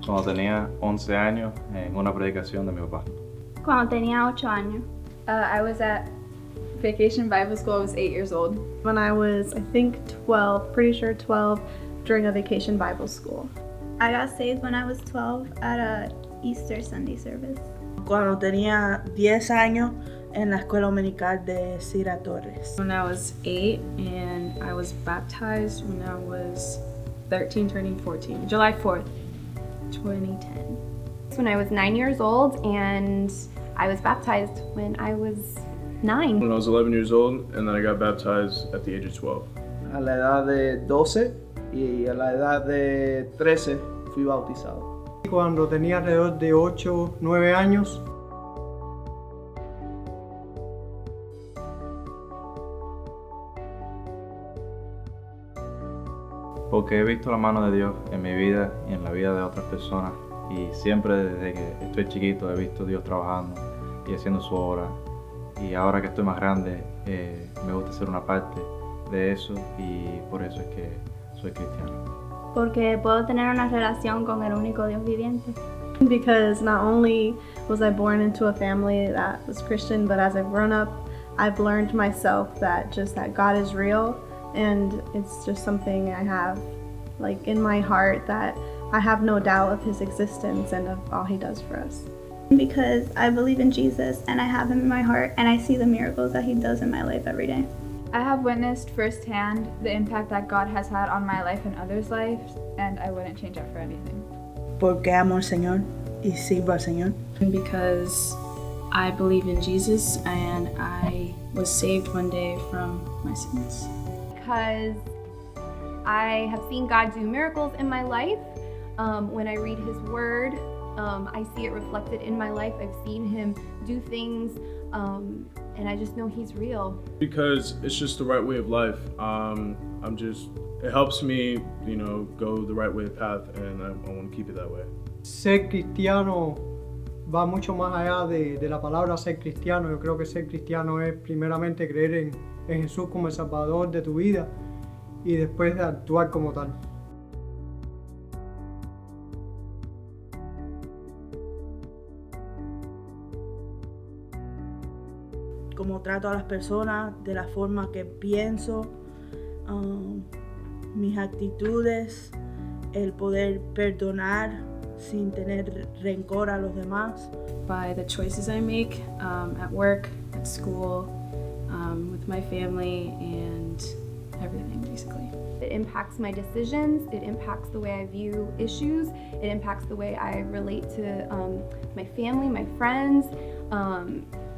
Cuando tenía 11 años, en una predicación de mi papá. Cuando tenía 8 años. I was at Vacation Bible School. I was 8 years old. When I was, I think, 12, pretty sure 12, during a Vacation Bible School. I got saved when I was 12 at a Easter Sunday service. Cuando tenía 10 años en la escuela dominical de Cira Torres. When I was 8, and I was baptized when I was 13, turning 14, July 4th, 2010. When I was 9 years old, and I was baptized when I was 9. When I was 11 years old, and then I got baptized at the age of 12. A la edad de 12 y a la edad de 13 fui bautizado. Cuando tenía alrededor de 8, 9 años. Porque he visto la mano de Dios en mi vida y en la vida de otras personas. Y siempre desde que estoy chiquito he visto a Dios trabajando y haciendo su obra. Y ahora que estoy más grande, me gusta ser una parte de eso y por eso es que soy cristiano. Porque puedo tener una relación con el único Dios viviente. Because not only was I born into a family that was Christian, but as I've grown up, I've learned myself that God is real, and it's just something I have like in my heart, that I have no doubt of His existence and of all He does for us. Because I believe in Jesus and I have Him in my heart and I see the miracles that He does in my life every day. I have witnessed firsthand the impact that God has had on my life and others' lives, and I wouldn't change it for anything. Porque amo al Señor y sirvo al Señor. Because I believe in Jesus and I was saved one day from my sins. Because I have seen God do miracles in my life. When I read His Word, I see it reflected in my life. I've seen Him do things, and I just know He's real. Because it's just the right way of life. It helps me, go the right way of path, and I want to keep it that way. Ser cristiano va mucho más allá de la palabra ser cristiano. Yo creo que ser cristiano es primeramente creer en Jesús como el Salvador de tu vida y después de actuar como tal. Como trato a las personas, de la forma que pienso, mis actitudes, el poder perdonar sin tener rencor a los demás. By the choices I make at work, at school, with my family, and everything basically. It impacts my decisions, it impacts the way I view issues, it impacts the way I relate to my family, my friends.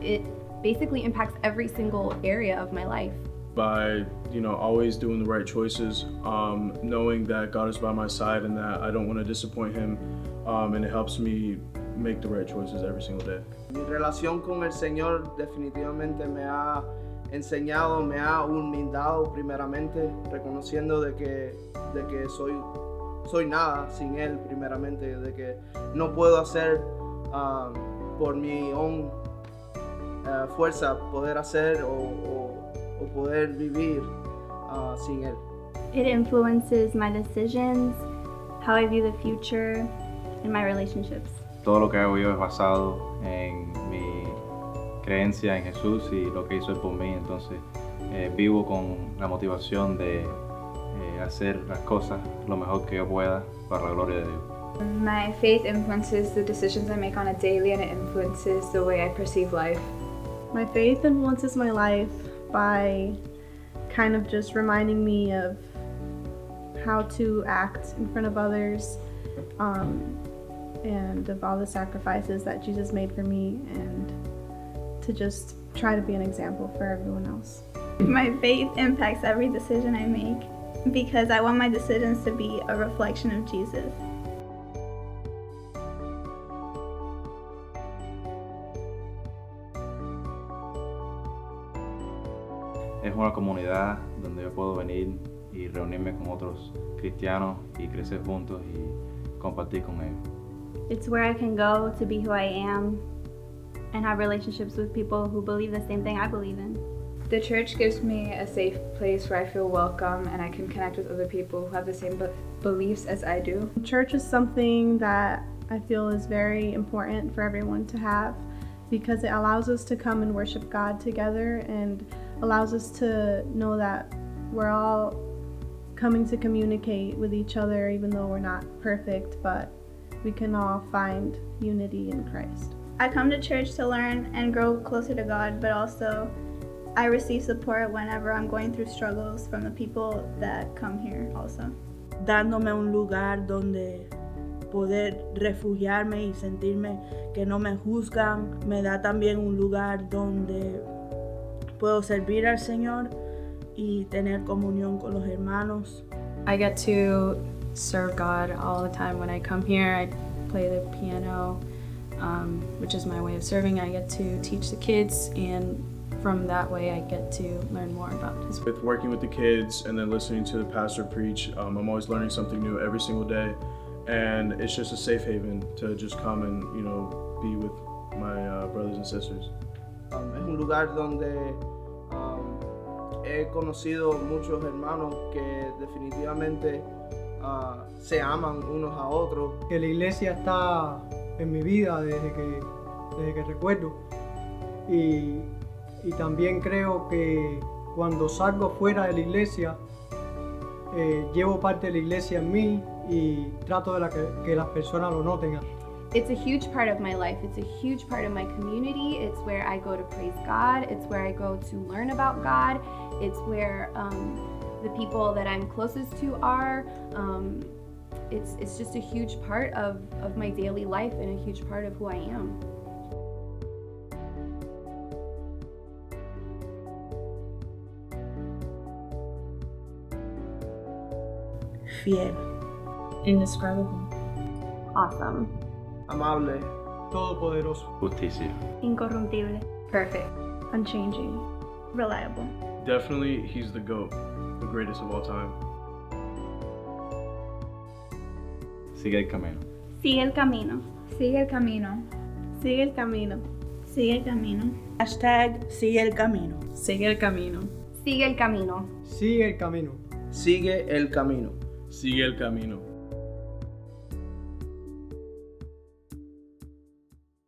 It basically impacts every single area of my life. By, always doing the right choices, knowing that God is by my side and that I don't want to disappoint Him, and it helps me make the right choices every single day. Mi relación con el Señor definitivamente me ha enseñado, me ha humildado primeramente, reconociendo de que soy nada sin Él primeramente, de que no puedo hacer por mi own fuerza poder hacer o poder vivir sin Él. It influences my decisions, how I view the future, and my relationships. Todo lo que hago yo es basado en mi creencia en Jesús y lo que hizo Él por mí. Entonces vivo con la motivación de hacer las cosas lo mejor que yo pueda para la gloria de Dios. My faith influences the decisions I make on a daily, and it influences the way I perceive life. My faith influences my life by kind of just reminding me of how to act in front of others, and of all the sacrifices that Jesus made for me, and to just try to be an example for everyone else. My faith impacts every decision I make because I want my decisions to be a reflection of Jesus. Es una comunidad donde yo puedo venir y reunirme con otros cristianos y crecer juntos y compartir con ellos. It's where I can go to be who I am and have relationships with people who believe the same thing I believe in. The church gives me a safe place where I feel welcome and I can connect with other people who have the same beliefs as I do. Church is something that I feel is very important for everyone to have because it allows us to come and worship God together and allows us to know that we're all coming to communicate with each other even though we're not perfect, but we can all find unity in Christ. I come to church to learn and grow closer to God, but also I receive support whenever I'm going through struggles from the people that come here also. Dándome un lugar donde poder refugiarme y sentirme que no me juzgan, me da también un lugar donde puedo servir al Señor y tener comunión con los hermanos. I get to serve God all the time when I come here. I play the piano, which is my way of serving. I get to teach the kids, and from that way I get to learn more about His word. With working with the kids and then listening to the pastor preach, I'm always learning something new every single day, and it's just a safe haven to just come and be with my brothers and sisters. Es un lugar donde he conocido muchos hermanos que definitivamente se aman unos a otros. Que la iglesia está en mi vida desde que recuerdo y también creo que cuando salgo fuera de la iglesia llevo parte de la iglesia en mí y trato de que las personas lo noten. It's a huge part of my life. It's a huge part of my community. It's where I go to praise God. It's where I go to learn about God. It's where the people that I'm closest to are. It's just a huge part of my daily life and a huge part of who I am. Fiel. Indescribable. Awesome. Amable. Todopoderoso. Justicia. Incorruptible. Perfect. Unchanging. Reliable. Definitely, he's the GOAT, the greatest of all time. Sigue el camino. Sigue el camino. Sigue el camino. Sigue el camino. Sigue el camino. Hashtag sigue el camino. Sigue el camino. Sigue el camino. Sigue el camino. Sigue el camino. Sigue el camino.